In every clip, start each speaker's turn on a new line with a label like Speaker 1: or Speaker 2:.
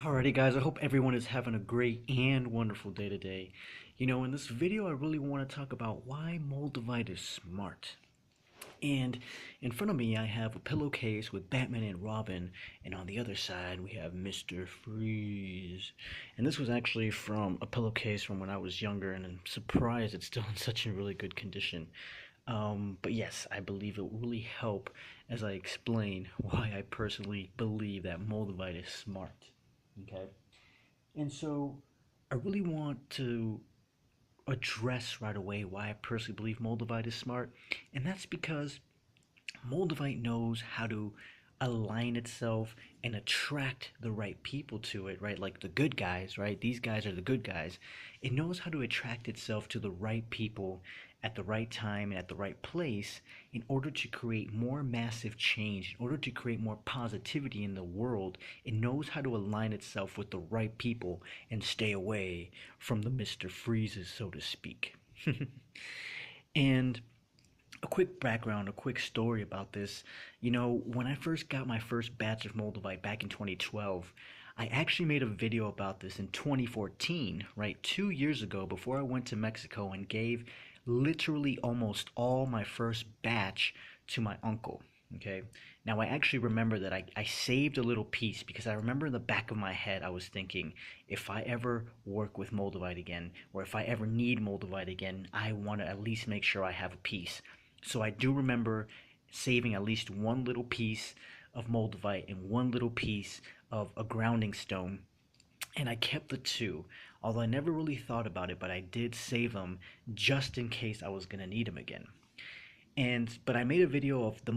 Speaker 1: Alrighty guys, I hope everyone is having a great and wonderful day today. In this video I really want to talk about why Moldavite is smart. And in front of me I have a pillowcase with Batman and Robin, and on the other side we have Mr. Freeze. And this was actually from a pillowcase from when I was younger, and I'm surprised it's still in such a really good condition. But yes, I believe it will really help as I explain why I personally believe that Moldavite is smart. Okay? And so I really want to address right away why I personally believe Moldavite is smart. And that's because Moldavite knows how to align itself and attract the right people to it, right? Like the good guys, right? These guys are the good guys. It knows how to attract itself to the right people at the right time and at the right place in order to create more massive change, in order to create more positivity in the world. It knows how to align itself with the right people and stay away from the Mr. Freezes, so to speak. And a quick background, a quick story about this. When I first got my first batch of Moldavite back in 2012, I actually made a video about this in 2014, right? 2 years ago, before I went to Mexico and gave literally almost all my first batch to my uncle. Okay. Now, I actually remember that I saved a little piece because I remember in the back of my head, I was thinking, if I ever work with Moldavite again, or if I ever need Moldavite again, I want to at least make sure I have a piece. So I do remember saving at least one little piece of Moldavite and one little piece of a grounding stone, and I kept the two. Although I never really thought about it, but I did save them just in case I was gonna need them again. But I made a video of the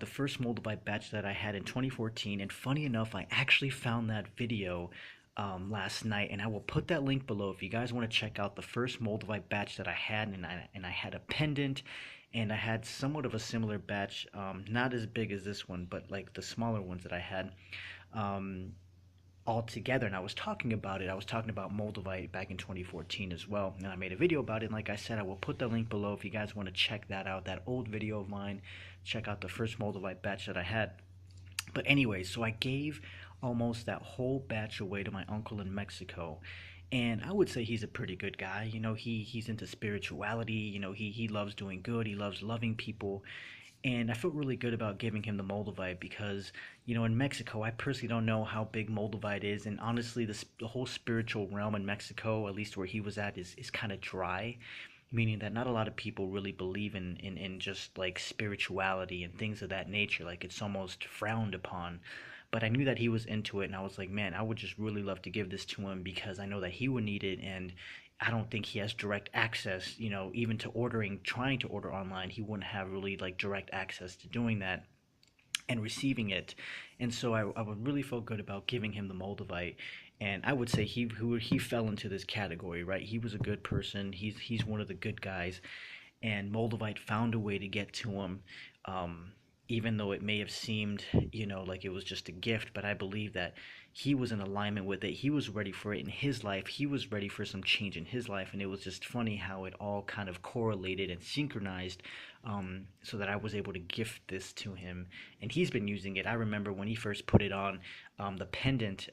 Speaker 1: first Moldavite batch that I had in 2014, and funny enough, I actually found that video last night, and I will put that link below if you guys want to check out the first Moldavite batch that I had, and I had a pendant, and I had somewhat of a similar batch, not as big as this one, but like the smaller ones that I had. Um, all together, and I was talking about it. I was talking about Moldavite back in 2014 as well, and I made a video about it. And like I said, I will put the link below if you guys want to check that out, that old video of mine. Check out the first Moldavite batch that I had. But anyway, so I gave almost that whole batch away to my uncle in Mexico, and I would say he's a pretty good guy. He's into spirituality. He loves doing good. He loves loving people, and I felt really good about giving him the Moldavite because, in Mexico, I personally don't know how big Moldavite is. And honestly, the whole spiritual realm in Mexico, at least where he was at, is kind of dry, meaning that not a lot of people really believe in just like spirituality and things of that nature. Like it's almost frowned upon. But I knew that he was into it, and I was like, man, I would just really love to give this to him because I know that he would need it, and I don't think he has direct access, even to trying to order online. He wouldn't have really like direct access to doing that and receiving it. And so I would really feel good about giving him the Moldavite. And I would say he fell into this category, right? He was a good person. He's one of the good guys, and Moldavite found a way to get to him. Even though it may have seemed, like it was just a gift, but I believe that he was in alignment with it. He was ready for it in his life. He was ready for some change in his life, and it was just funny how it all kind of correlated and synchronized, so that I was able to gift this to him, and he's been using it. I remember when he first put it on, the pendant.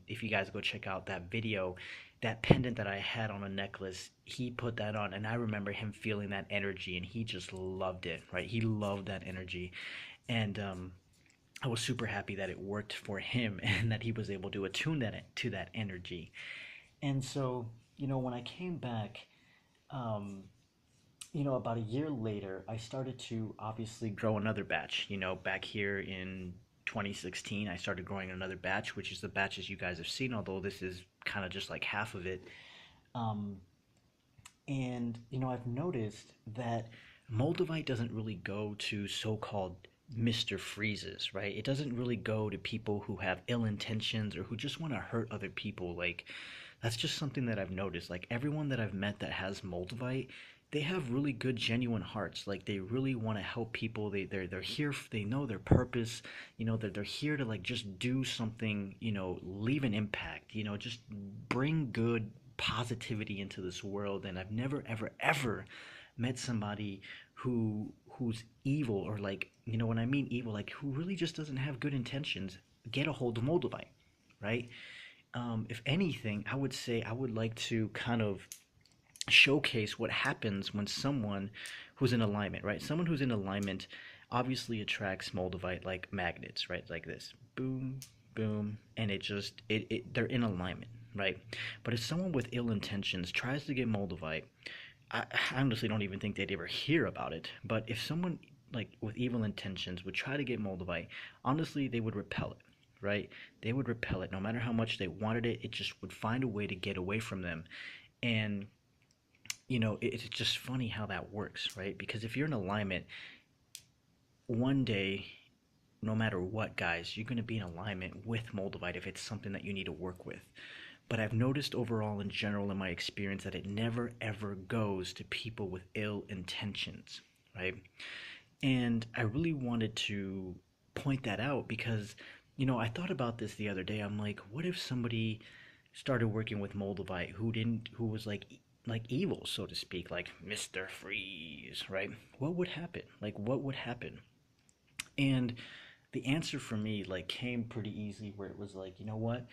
Speaker 1: If you guys go check out that video, that pendant that I had on a necklace, he put that on, and I remember him feeling that energy, and he just loved it, right? He loved that energy, and I was super happy that it worked for him and that he was able to attune that to that energy. And so, when I came back, um, about a year later, I started to obviously grow another batch. Back here in 2016, I started growing another batch, which is the batches you guys have seen, although this is kind of just like half of it. Um, and, I've noticed that Moldavite doesn't really go to so called Mr. Freezes, right? It doesn't really go to people who have ill intentions or who just want to hurt other people. Like, that's just something that I've noticed. Like, everyone that I've met that has Moldavite, they have really good, genuine hearts. Like, they really want to help people. They're here. They know their purpose. They're here to like just do something. Leave an impact. Just bring good positivity into this world. And I've never, ever, ever met somebody who's evil, or like, when I mean evil, like who really just doesn't have good intentions, get a hold of Moldavite, right? if anything, I would say I would like to kind of showcase what happens when someone who's in alignment, right? Someone who's in alignment obviously attracts Moldavite like magnets, right? Like this, boom, boom, and they're in alignment, right? But if someone with ill intentions tries to get Moldavite, I honestly don't even think they'd ever hear about it. But if someone like with evil intentions would try to get Moldavite, honestly, they would repel it, right? They would repel it no matter how much they wanted it. It just would find a way to get away from them. And it's just funny how that works, right? Because if you're in alignment, one day, no matter what, guys, you're going to be in alignment with Moldavite if it's something that you need to work with. But I've noticed overall, in general, in my experience, that it never ever goes to people with ill intentions, right? And I really wanted to point that out because, I thought about this the other day. I'm like, what if somebody started working with Moldavite who was like evil, so to speak, like Mr. Freeze, right? What would happen? Like, what would happen? And the answer for me like came pretty easily, where it was like, you know what?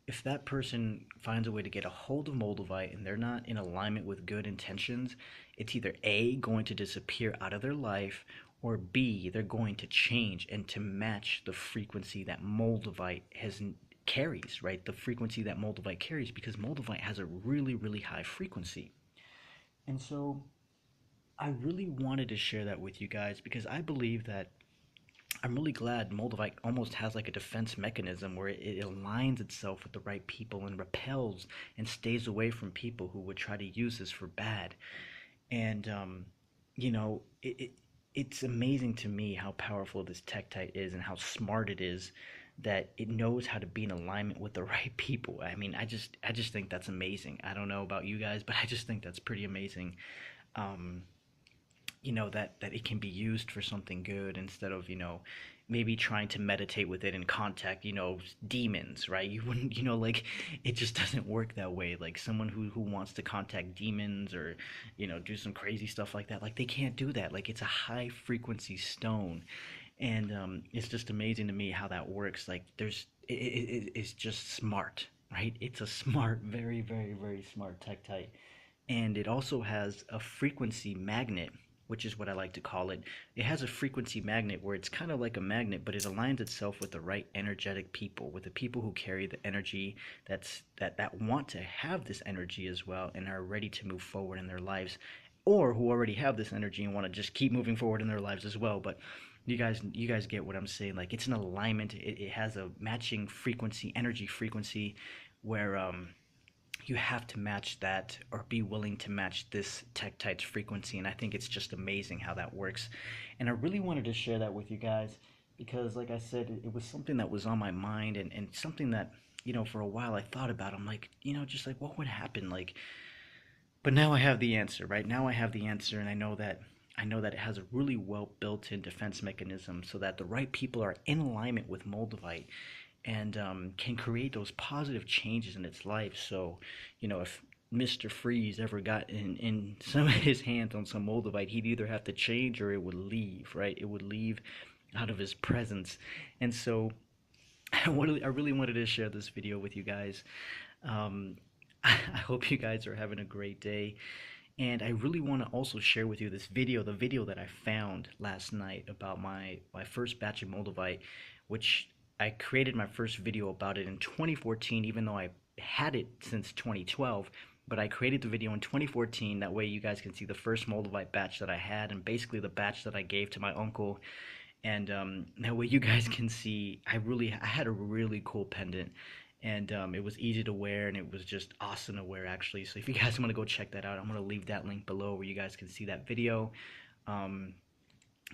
Speaker 1: If that person finds a way to get a hold of Moldavite and they're not in alignment with good intentions, it's either A, going to disappear out of their life, or B, they're going to change and to match the frequency that Moldavite has carries, right? The frequency that Moldavite carries, because Moldavite has a really, really high frequency. And so I really wanted to share that with you guys because I believe that I'm really glad Moldavite almost has like a defense mechanism where it aligns itself with the right people and repels and stays away from people who would try to use this for bad. And you know, it's amazing to me how powerful this tektite is and how smart it is that it knows how to be in alignment with the right people. I mean, I just think that's amazing. I don't know about you guys, but I just think that's pretty amazing. Um, that it can be used for something good instead of maybe trying to meditate with it and contact demons, right? You wouldn't, like, it just doesn't work that way. Like someone who wants to contact demons or do some crazy stuff like that, like they can't do that. Like it's a high frequency stone. And it's just amazing to me how that works. Like it's just smart, right? It's a smart, very, very, very smart tektite. And it also has a frequency magnet, which is what I like to call it. It has a frequency magnet where it's kind of like a magnet, but it aligns itself with the right energetic people, with the people who carry the energy that want to have this energy as well and are ready to move forward in their lives, or who already have this energy and want to just keep moving forward in their lives as well. But you guys get what I'm saying. Like it's an alignment. It has a matching frequency, energy frequency, where you have to match that or be willing to match this tektite's frequency. And I think it's just amazing how that works. And I really wanted to share that with you guys because, like I said, it was something that was on my mind, and something that, for a while I thought about. I'm like, just like what would happen? Like, but now I have the answer, right? Now I have the answer, and I know that it has a really well built in defense mechanism so that the right people are in alignment with Moldavite and can create those positive changes in its life. So, if Mr. Freeze ever got in some of his hands on some Moldavite, he'd either have to change or it would leave, right? It would leave out of his presence. And so, I really wanted to share this video with you guys. Um, I hope you guys are having a great day. And I really want to also share with you this video, the video that I found last night about my first batch of Moldavite, which I created my first video about it in 2014, even though I had it since 2012. But I created the video in 2014. That way you guys can see the first Moldavite batch that I had and basically the batch that I gave to my uncle. And that way you guys can see I had a really cool pendant, and it was easy to wear and it was just awesome to wear actually. So if you guys want to go check that out, I'm going to leave that link below where you guys can see that video. um,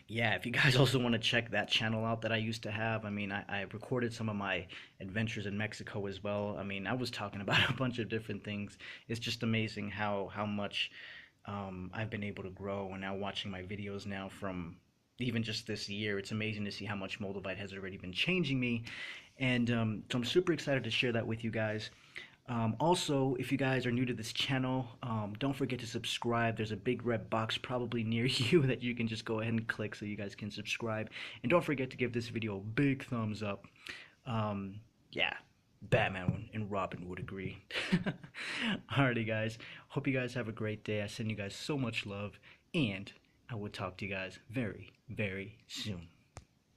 Speaker 1: yeah, if you guys also want to check that channel out that I used to have, I mean, I recorded some of my adventures in Mexico as well. I mean, I was talking about a bunch of different things. It's just amazing how much I've been able to grow, and now watching my videos now from even just this year, it's amazing to see how much Moldavite has already been changing me. And so I'm super excited to share that with you guys. Also, if you guys are new to this channel, don't forget to subscribe. There's a big red box probably near you that you can just go ahead and click so you guys can subscribe. And don't forget to give this video a big thumbs up. Yeah, Batman and Robin would agree. Alrighty, guys. Hope you guys have a great day. I send you guys so much love, and I will talk to you guys very, very soon.